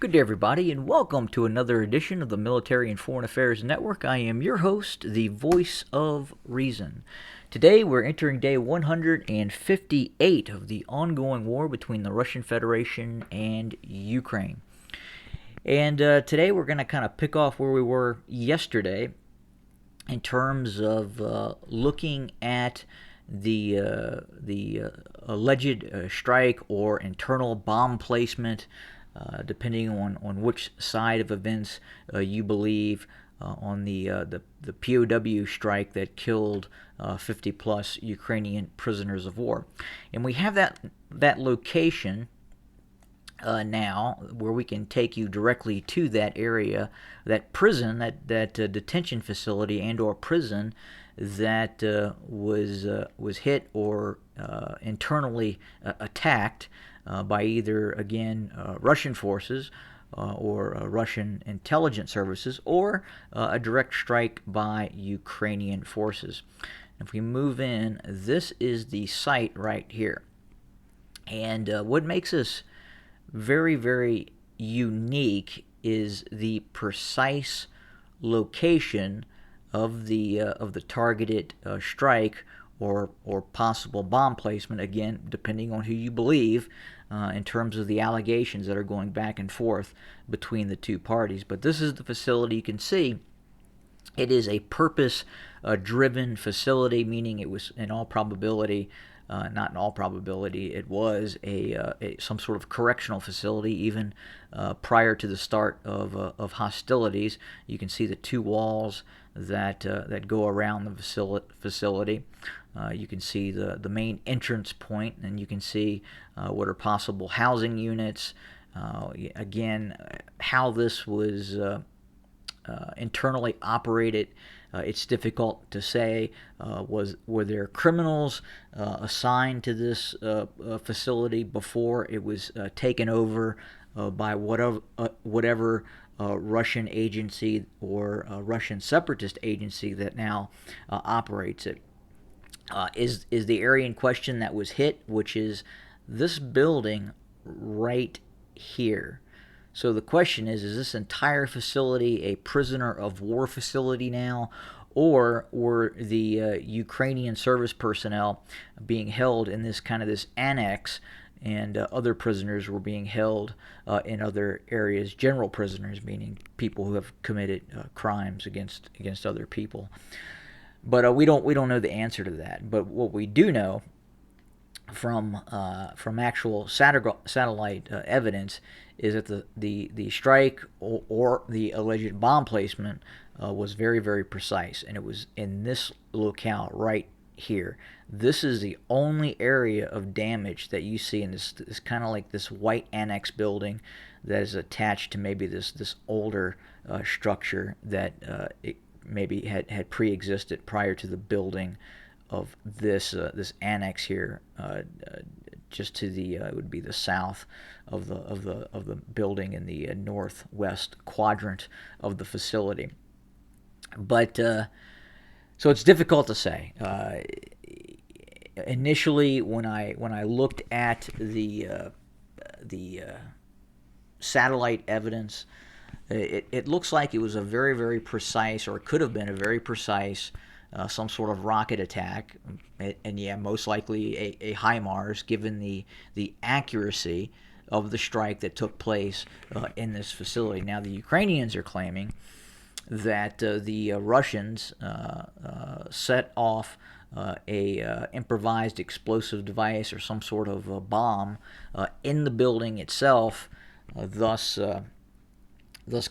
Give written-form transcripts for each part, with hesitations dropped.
Good day, everybody, and welcome to another edition of the Military and Foreign Affairs Network. I am your host, the voice of reason. Today, we're entering day 158 of the ongoing war between the Russian Federation and Ukraine. And today, we're going to kind of pick off where we were yesterday in terms of looking at the alleged strike or internal bomb placement, depending on which side of events you believe, on the POW strike that killed 50 plus Ukrainian prisoners of war, and we have that location now, where we can take you directly to that area, that prison, that detention facility and/or prison that was hit or internally attacked by either again Russian forces or Russian intelligence services, or a direct strike by Ukrainian forces. If we move in, this is the site right here, and what makes us very, very unique is the precise location of the targeted strike or possible bomb placement. Again, depending on who you believe, in terms of the allegations that are going back and forth between the two parties. But this is the facility. You can see it is a purpose-driven facility, meaning it was, in all probability, not in all probability, it was some sort of correctional facility, even prior to the start of hostilities. You can see the two walls that go around the facility. You can see the main entrance point, and you can see what are possible housing units. Again, how this was internally operated, it's difficult to say. Were there criminals assigned to this facility before it was taken over by whatever Russian agency or Russian separatist agency that now operates it? Is the area in question that was hit, which is this building right here. So the question is this entire facility a prisoner of war facility now, or were the Ukrainian service personnel being held in this annex, and other prisoners were being held in other areas, general prisoners, meaning people who have committed crimes against other people? But we don't know the answer to that. But what we do know from actual satellite evidence is that the strike or the alleged bomb placement was very, very precise, and it was in this locale right here. This is the only area of damage that you see in this kind of like this white annex building that is attached to maybe this older structure that maybe had pre-existed prior to the building of this annex here, just to the it would be the south of the building in the northwest quadrant of the facility. But so it's difficult to say. Initially, when I looked at the satellite evidence, it looks like it was a very, very precise, or it could have been a very precise, some sort of rocket attack, and yeah, most likely a HIMARS, given the accuracy of the strike that took place in this facility. Now, the Ukrainians are claiming that the Russians set off a improvised explosive device or some sort of a bomb in the building itself, thus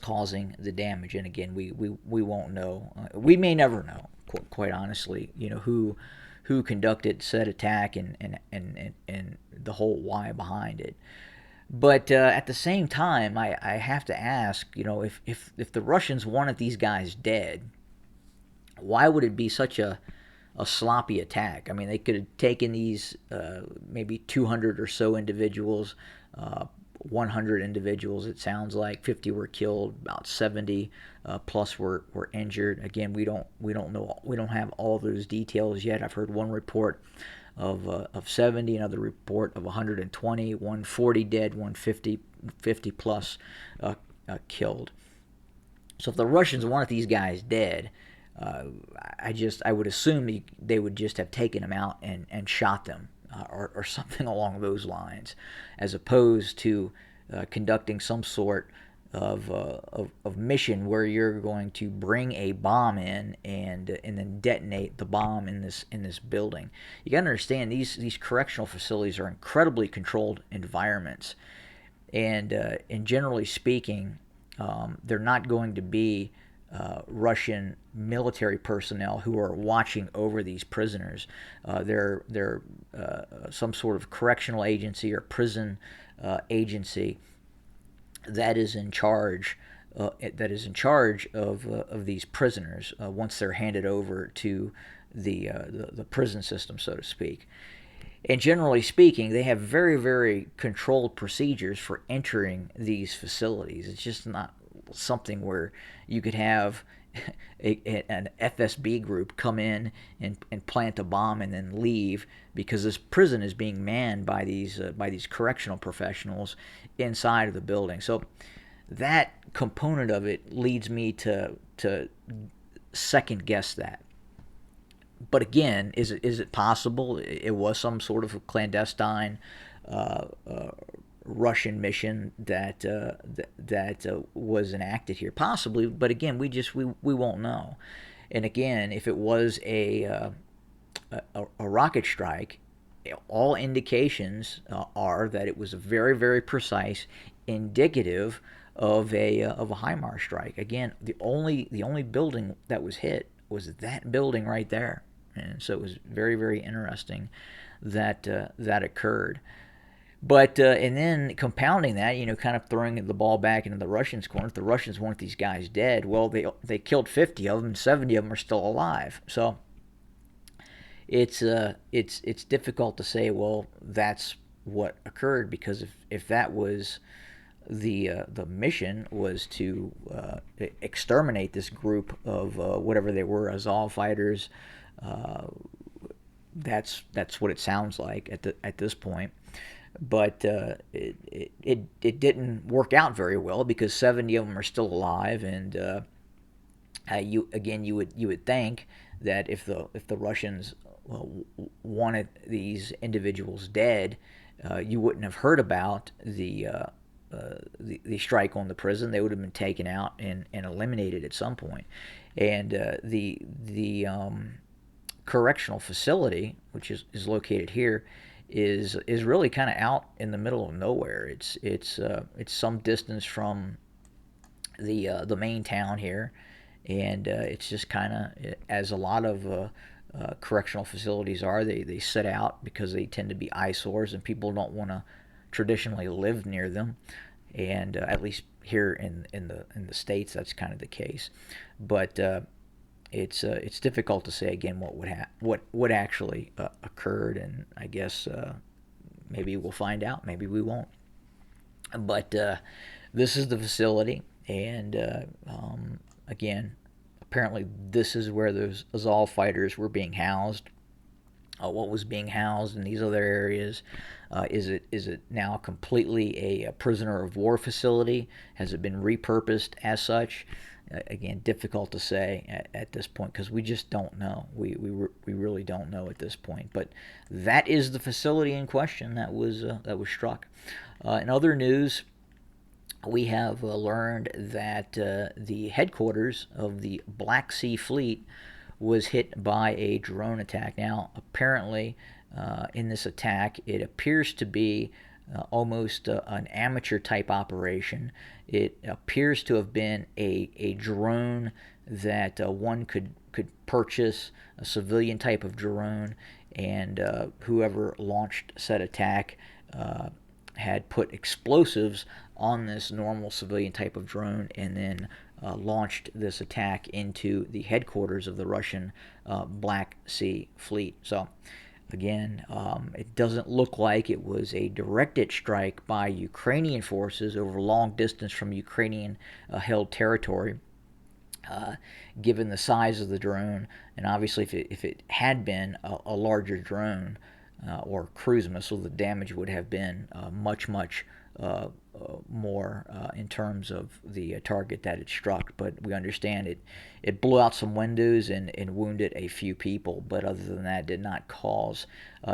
causing the damage. And again, we won't know. We may never know, quite honestly, who conducted said attack and the whole why behind it. But at the same time, I have to ask, if the Russians wanted these guys dead, why would it be such a sloppy attack? I mean, they could have taken these maybe 200 or so individuals, 100 individuals. It sounds like 50 were killed, about 70 plus were injured. Again, we don't know. We don't have all those details yet. I've heard one report of 70, another report of 120, 140 dead, 150 plus killed. So if the Russians wanted these guys dead, I would assume they would just have taken them out and shot them, or something along those lines, as opposed to conducting some sort of mission where you're going to bring a bomb in and then detonate the bomb in this building. You got to understand, these correctional facilities are incredibly controlled environments, and generally speaking, they're not going to be Russian military personnel who are watching over these prisoners. They're some sort of correctional agency or prison agency that is in charge of these prisoners once they're handed over to the prison system, so to speak. And generally speaking, they have very, very controlled procedures for entering these facilities. It's just not something where you could have an FSB group come in and plant a bomb and then leave, because this prison is being manned by these correctional professionals inside of the building. So that component of it leads me to second guess that. But again, is it possible it was some sort of clandestine Russian mission that was enacted here? Possibly, but again, we won't know. And again, if it was a rocket strike, all indications are that it was a very, very precise, indicative of a HIMARS strike. Again, the only building that was hit was that building right there. And so it was very, very interesting that that occurred. But and then compounding that, kind of throwing the ball back into the Russians' corner. If the Russians want these guys dead, well, they killed 50 of them, 70 of them are still alive. So it's difficult to say, well, that's what occurred, because if that was the mission, was to exterminate this group of whatever they were, Azov fighters. That's what it sounds like at this point. But it didn't work out very well, because 70 of them are still alive, and you would think that if the Russians wanted these individuals dead, you wouldn't have heard about the strike on the prison. They would have been taken out and eliminated at some point. And the correctional facility, which is located here, is really kind of out in the middle of nowhere. It's some distance from the main town here, and it's just kind of, as a lot of correctional facilities are, they sit out because they tend to be eyesores and people don't want to traditionally live near them. And at least here in the States, that's kind of the case. But it's difficult to say again what actually occurred, and I guess maybe we'll find out, maybe we won't. But this is the facility, and again, apparently this is where those Azov fighters were being housed. What was being housed in these other areas? Is it now completely a prisoner of war facility? Has it been repurposed as such? Again, difficult to say at this point, because we just don't know. We really don't know at this point. But that is the facility in question that was struck. In other news, we have learned that the headquarters of the Black Sea Fleet was hit by a drone attack. Now, apparently, in this attack, it appears to be almost an amateur type operation. It appears to have been a drone that one could purchase, a civilian type of drone, and whoever launched said attack had put explosives on this normal civilian type of drone, and then launched this attack into the headquarters of the Russian Black Sea Fleet. So again, it doesn't look like it was a directed strike by Ukrainian forces over long distance from Ukrainian held territory, given the size of the drone. And obviously, if it had been a larger drone, or cruise missile, the damage would have been much more in terms of the target that it struck. But we understand it blew out some windows and wounded a few people, but other than that, did not cause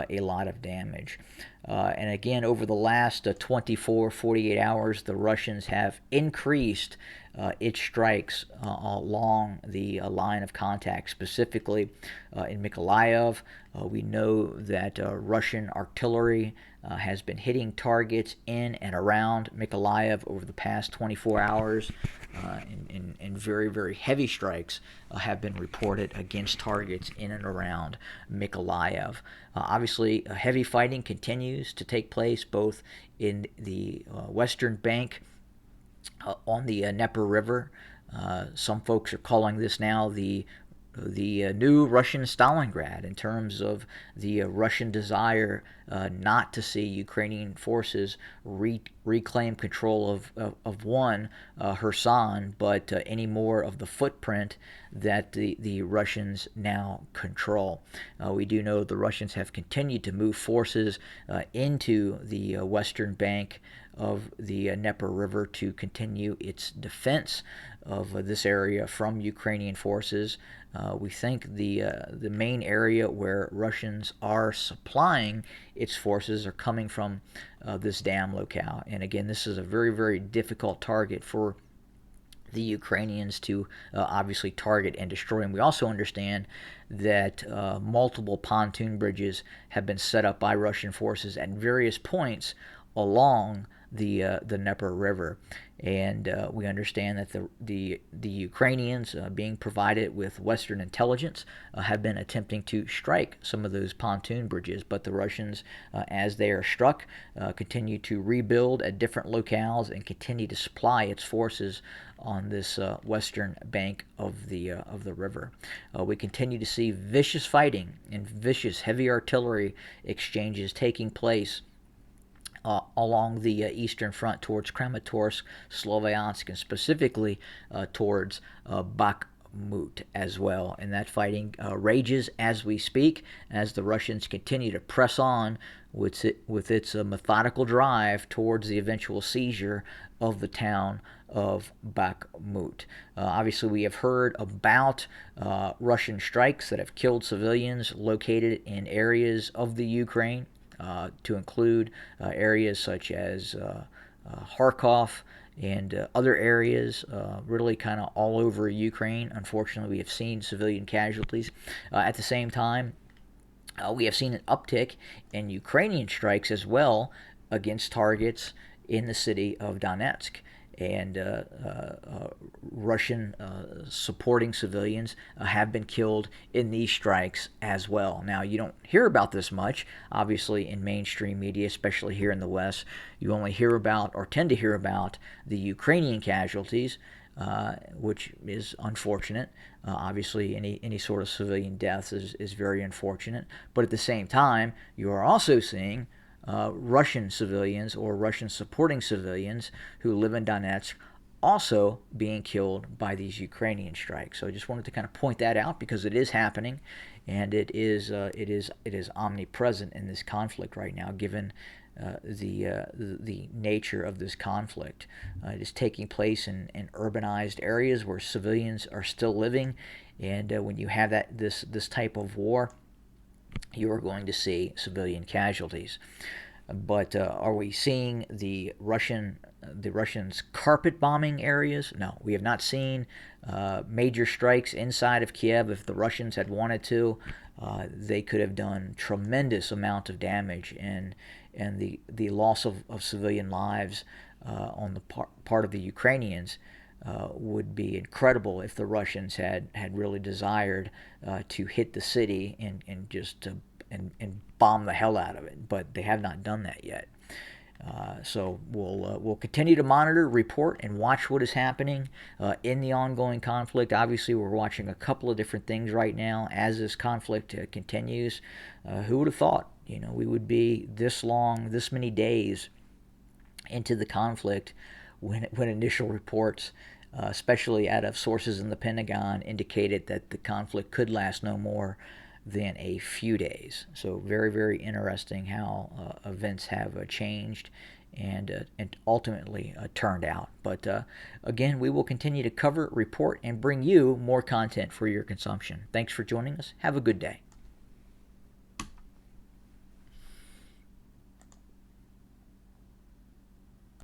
a lot of damage. And again, over the last 24, 48 hours, the Russians have increased its strikes along the line of contact, specifically in Mykolaiv. We know that Russian artillery has been hitting targets in and around Mykolaiv over the past 24 hours, and very, very heavy strikes have been reported against targets in and around Mykolaiv. Obviously, heavy fighting continues to take place both in the western bank on the Dnieper River. Some folks are calling this now the new Russian Stalingrad, in terms of the Russian desire not to see Ukrainian forces reclaim control of one, Kherson, but any more of the footprint that the Russians now control. We do know the Russians have continued to move forces into the western bank of the Dnieper River to continue its defense of this area from Ukrainian forces. We think the main area where Russians are supplying its forces are coming from this dam locale. And again, this is a very, very difficult target for the Ukrainians to obviously target and destroy. And we also understand that multiple pontoon bridges have been set up by Russian forces at various points along the Dnieper River, and we understand that the Ukrainians, being provided with Western intelligence, have been attempting to strike some of those pontoon bridges, but the Russians, as they are struck, continue to rebuild at different locales and continue to supply its forces on this western bank of the river. We continue to see vicious fighting and vicious heavy artillery exchanges taking place along the eastern front towards Kramatorsk, Sloviansk, and specifically towards Bakhmut as well. And that fighting rages as we speak, as the Russians continue to press on with its methodical drive towards the eventual seizure of the town of Bakhmut. Obviously, we have heard about Russian strikes that have killed civilians located in areas of the Ukraine, to include areas such as Kharkov and other areas, really kind of all over Ukraine. Unfortunately, we have seen civilian casualties. At the same time, we have seen an uptick in Ukrainian strikes as well against targets in the city of Donetsk. And Russian supporting civilians have been killed in these strikes as well. Now, you don't hear about this much, obviously, in mainstream media, especially here in the West. You only hear about, or tend to hear about, the Ukrainian casualties, which is unfortunate. Obviously, any sort of civilian deaths is very unfortunate. But at the same time, you are also seeing Russian civilians or Russian supporting civilians who live in Donetsk also being killed by these Ukrainian strikes. So I just wanted to kind of point that out, because it is happening, and it is omnipresent in this conflict right now, given the nature of this conflict. It is taking place in urbanized areas where civilians are still living, and when you have this type of war, you are going to see civilian casualties. But are we seeing the Russians carpet bombing areas? No, we have not seen major strikes inside of Kiev. If the Russians had wanted to, they could have done tremendous amount of damage, and the loss of civilian lives on the part of the Ukrainians would be incredible if the Russians had really desired to hit the city and just and bomb the hell out of it. But they have not done that yet. So we'll continue to monitor, report, and watch what is happening in the ongoing conflict. Obviously, we're watching a couple of different things right now as this conflict continues. Who would have thought, we would be this many days into the conflict when initial reports, especially out of sources in the Pentagon, indicated that the conflict could last no more than a few days. So very, very interesting how events have changed and ultimately turned out. But again, we will continue to cover, report, and bring you more content for your consumption. Thanks for joining us. Have a good day.